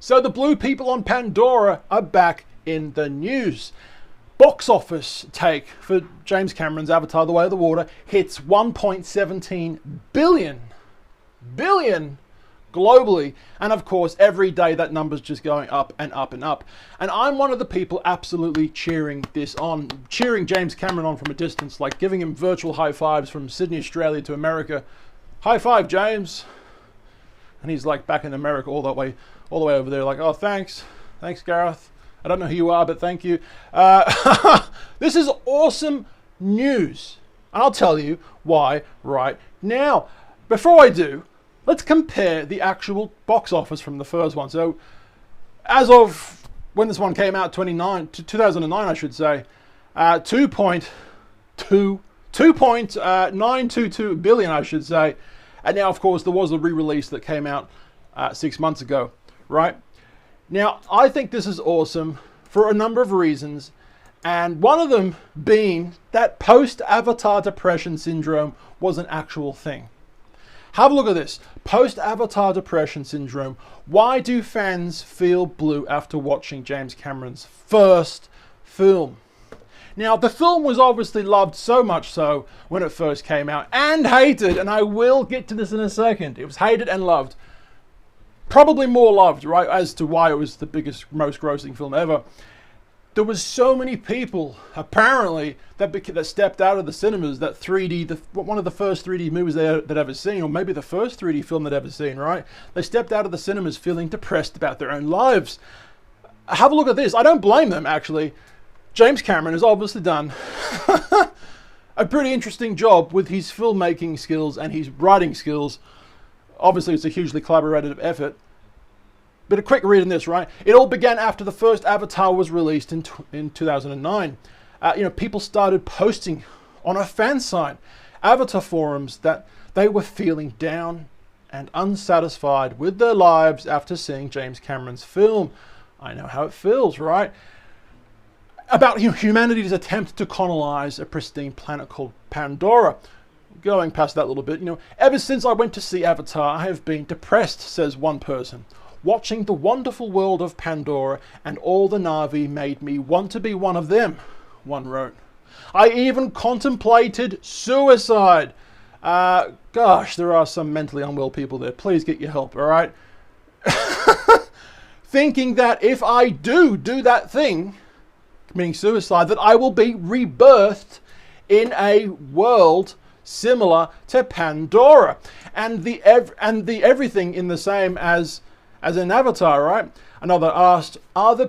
So the blue people on Pandora are back in the news. Box office take for James Cameron's Avatar: The Way of the Water hits 1.17 billion globally, and of course every day that number's just going up and up and up. And I'm one of the people absolutely cheering James Cameron on from a distance, like giving him virtual high fives from Sydney, Australia to America. High five, James. And he's like back in America all the way over there, like, oh, thanks Gareth. I don't know who you are, but thank you. This is awesome news. And I'll tell you why right now. Before I do, let's compare the actual box office from the first one. So, as of when this one came out, 2009, I should say, 2.922 billion, I should say. And now, of course, there was a re-release that came out 6 months ago, right? Now, I think this is awesome for a number of reasons, and one of them being that post-Avatar depression syndrome was an actual thing. Have a look at this. Post-Avatar depression syndrome. Why do fans feel blue after watching James Cameron's first film? Now, the film was obviously loved so much so when it first came out, and hated, and I will get to this in a second. It was hated and loved. Probably more loved, right, as to why it was the biggest, most grossing film ever. There was so many people, apparently, that stepped out of the cinemas, that 3D, one of the first 3D movies they'd ever seen, or maybe the first 3D film they'd ever seen, right? They stepped out of the cinemas feeling depressed about their own lives. Have a look at this. I don't blame them, actually. James Cameron has obviously done a pretty interesting job with his filmmaking skills and his writing skills. Obviously, it's a hugely collaborative effort. But a quick read on this, right? It all began after the first Avatar was released in 2009. People started posting on a fan site, Avatar forums, that they were feeling down and unsatisfied with their lives after seeing James Cameron's film. I know how it feels, right? About humanity's attempt to colonize a pristine planet called Pandora. Going past that a little bit, ever since I went to see Avatar, I have been depressed, says one person. Watching the wonderful world of Pandora and all the Na'vi made me want to be one of them, one wrote. I even contemplated suicide. Gosh, there are some mentally unwell people there. Please get your help, all right? Thinking that if I do that thing, committing suicide, that I will be rebirthed in a world similar to Pandora, and the everything in the same as in Avatar, right? Another asked, are there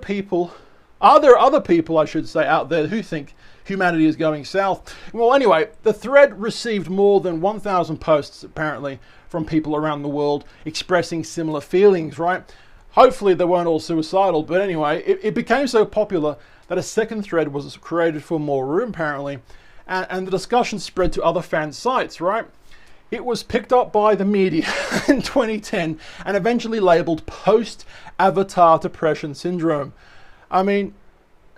other people, I should say, out there who think humanity is going south? Well, anyway, the thread received more than 1,000 posts, apparently, from people around the world expressing similar feelings, right? Hopefully they weren't all suicidal, but anyway, it became so popular that a second thread was created for more room, apparently, and the discussion spread to other fan sites, right? It was picked up by the media in 2010 and eventually labeled post-Avatar depression syndrome. I mean,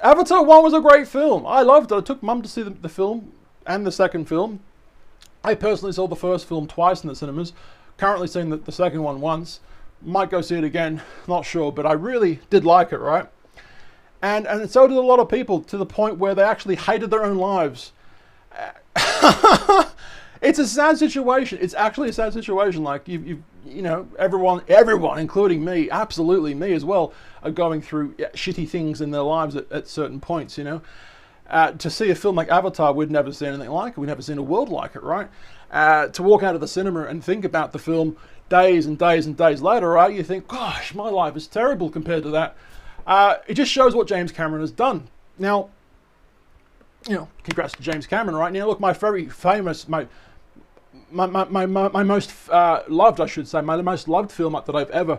Avatar 1 was a great film. I loved it. I took Mum to see the film and the second film. I personally saw the first film twice in the cinemas. Currently seeing the second one once. Might go see it again, not sure, but I really did like it, right? And so did a lot of people, to the point where they actually hated their own lives. It's a sad situation. It's actually a sad situation. Like everyone, including me, absolutely me as well, are going through shitty things in their lives at certain points. To see a film like Avatar, we'd never seen anything like it. We'd never seen a world like it, right? To walk out of the cinema and think about the film days and days and days later, right? You think, gosh, my life is terrible compared to that. It just shows what James Cameron has done. Now, congrats to James Cameron, right? Now, look, my very famous, my most loved, I should say, my most loved film that I've ever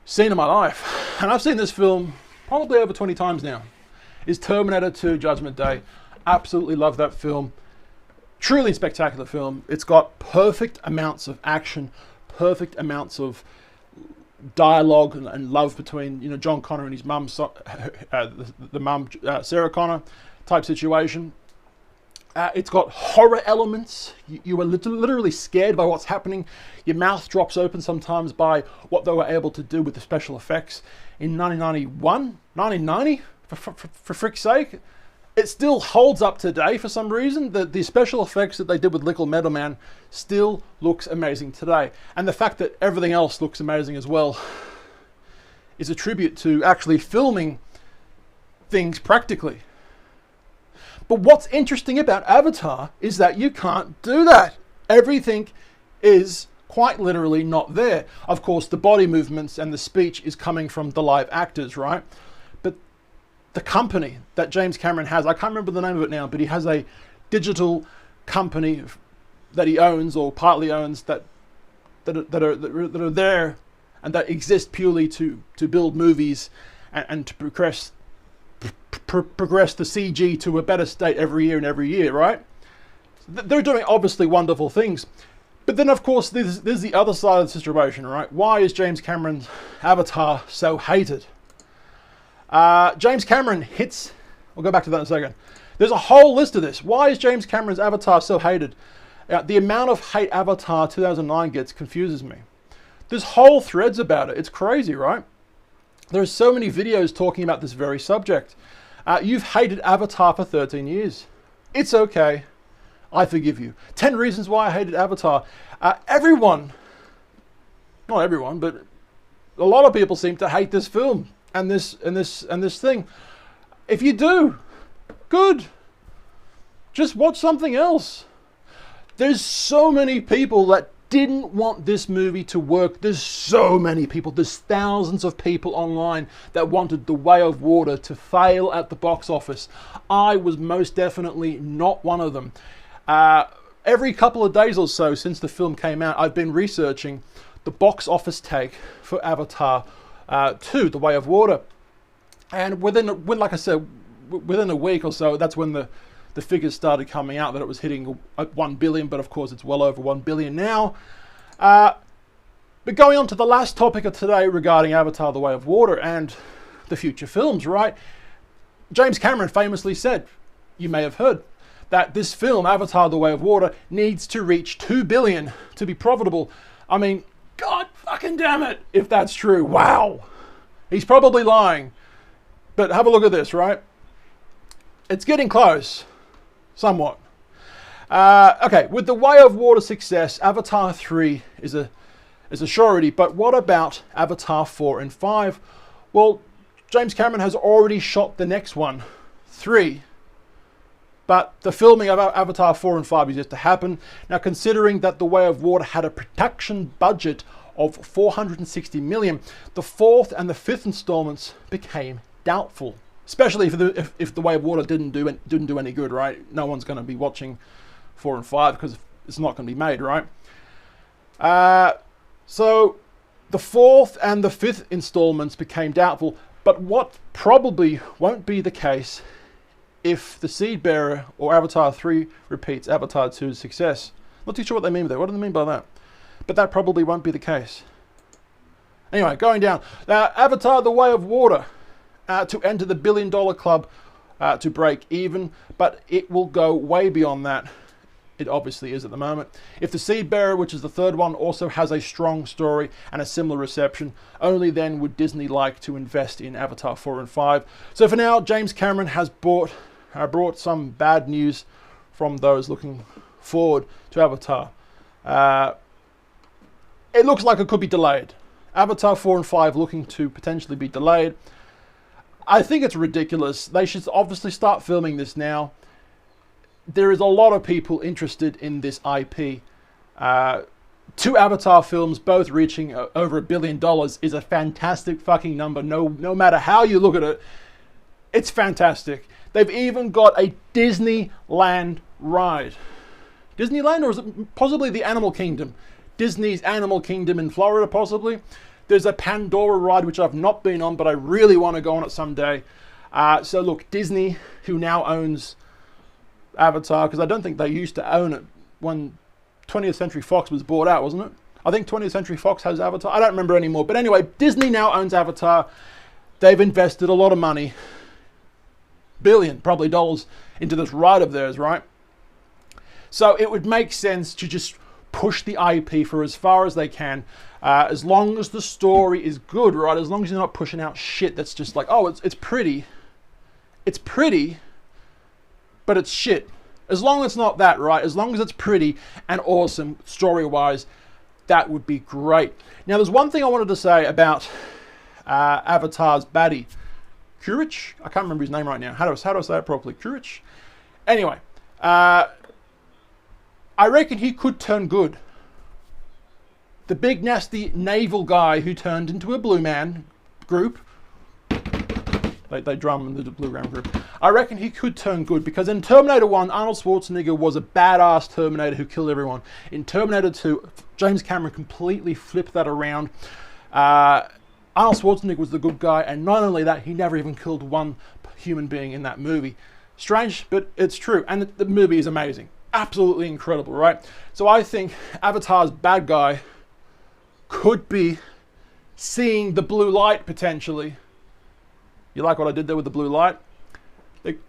seen in my life, and I've seen this film probably over 20 times now, is Terminator 2 Judgment Day. Absolutely love that film. Truly spectacular film. It's got perfect amounts of action, perfect amounts of dialogue and love between John Connor and his mum, the mum Sarah Connor type situation. It's got horror elements. You are literally scared by what's happening. Your mouth drops open sometimes by what they were able to do with the special effects in 1990, for frick's sake. It still holds up today for some reason. The special effects that they did with Little Metal Man still looks amazing today. And the fact that everything else looks amazing as well is a tribute to actually filming things practically. But what's interesting about Avatar is that you can't do that. Everything is quite literally not there. Of course, the body movements and the speech is coming from the live actors, right? But the company that James Cameron has, I can't remember the name of it now, but he has a digital company that he owns or partly owns that are there and that exist purely to build movies and to progress the CG to a better state every year, right? They're doing obviously wonderful things. But then, of course, there's the other side of the situation, right? Why is James Cameron's Avatar so hated? James Cameron hits... We'll go back to that in a second. There's a whole list of this. Why is James Cameron's Avatar so hated? The amount of hate Avatar 2009 gets confuses me. There's whole threads about it. It's crazy, right? There's so many videos talking about this very subject. You've hated Avatar for 13 years. It's okay. I forgive you. 10 reasons why I hated Avatar. Everyone, not everyone, but a lot of people seem to hate this film and this thing. If you do, good. Just watch something else. There's so many people that didn't want this movie to work. There's so many people. There's thousands of people online that wanted The Way of Water to fail at the box office. I was most definitely not one of them. Every couple of days or so since the film came out, I've been researching the box office take for Avatar 2, The Way of Water. And like I said, within a week or so, that's when the figures started coming out that it was hitting at 1 billion, but of course it's well over 1 billion now. But going on to the last topic of today regarding Avatar, The Way of Water and the future films, right? James Cameron famously said, you may have heard, that this film, Avatar, The Way of Water, needs to reach 2 billion to be profitable. I mean, God fucking damn it, if that's true. Wow. He's probably lying. But have a look at this, right? It's getting close. Somewhat. Okay, with The Way of Water success, Avatar 3 is a surety, but what about Avatar 4 and 5? Well, James Cameron has already shot the next one, 3, but the filming of Avatar 4 and 5 is yet to happen. Now, considering that The Way of Water had a production budget of 460 million, the 4th and the 5th installments became doubtful. Especially if The Way of Water didn't do any good, right? No one's going to be watching 4 and 5 because it's not going to be made, right? So the 4th and the 5th installments became doubtful. But what probably won't be the case if The Seed Bearer or Avatar 3 repeats Avatar 2's success. Not too sure what they mean by that. What do they mean by that? But that probably won't be the case. Anyway, going down. Now, Avatar, The Way of Water. To enter the $1 billion club to break even, but it will go way beyond that. It obviously is at the moment. If The Seed Bearer, which is the 3rd one, also has a strong story and a similar reception, only then would Disney like to invest in Avatar 4 and 5. So for now, James Cameron has brought some bad news from those looking forward to Avatar. It looks like it could be delayed. Avatar 4 and 5 looking to potentially be delayed. I think it's ridiculous. They should obviously start filming this now. There is a lot of people interested in this IP. 2 Avatar films, both reaching over $1 billion, is a fantastic fucking number. No matter how you look at it, it's fantastic. They've even got a Disneyland ride. Disneyland, or is it possibly the Animal Kingdom? Disney's Animal Kingdom in Florida, possibly. There's a Pandora ride, which I've not been on, but I really want to go on it someday. So look, Disney, who now owns Avatar, because I don't think they used to own it when 20th Century Fox was bought out, wasn't it? I think 20th Century Fox has Avatar. I don't remember anymore. But anyway, Disney now owns Avatar. They've invested a lot of money, billion probably dollars, into this ride of theirs, right? So it would make sense to just push the IP for as far as they can, as long as the story is good, right? As long as you're not pushing out shit that's just like, oh, it's pretty, but it's shit. As long as it's not that, right? As long as it's pretty and awesome story-wise, that would be great. Now, there's one thing I wanted to say about Avatar's baddie, Kurich. I can't remember his name right now. How do I say it properly? Kurich. Anyway, I reckon he could turn good. The big nasty naval guy who turned into a blue man group. They drum in the blue round group. I reckon he could turn good, because in Terminator 1, Arnold Schwarzenegger was a badass Terminator who killed everyone. In Terminator 2, James Cameron completely flipped that around. Arnold Schwarzenegger was the good guy, and not only that, he never even killed one human being in that movie. Strange, but it's true, and the movie is amazing. Absolutely incredible, right? So I think Avatar's bad guy could be seeing the blue light, potentially. You like what I did there with the blue light?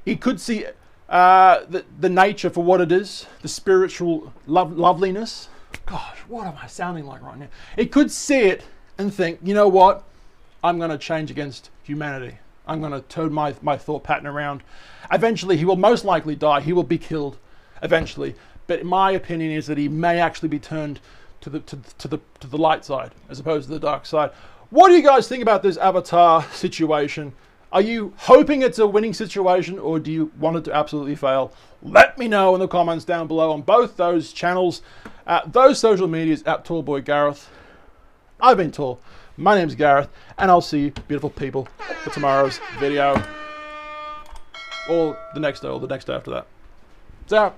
He could see the nature for what it is, the spiritual loveliness. Gosh, what am I sounding like right now? He could see it and think, you know what? I'm going to change against humanity. I'm going to turn my thought pattern around. Eventually, he will most likely die. He will be killed eventually. But my opinion is that he may actually be turned to the light side as opposed to the dark side. What do you guys think about this Avatar situation? Are you hoping it's a winning situation, or do you want it to absolutely fail? Let me know in the comments down below on both those channels, those social medias, at Tallboy Gareth. I've been Tall. My name's Gareth, and I'll see you, beautiful people, for tomorrow's video. Or the next day, or the next day after that. So.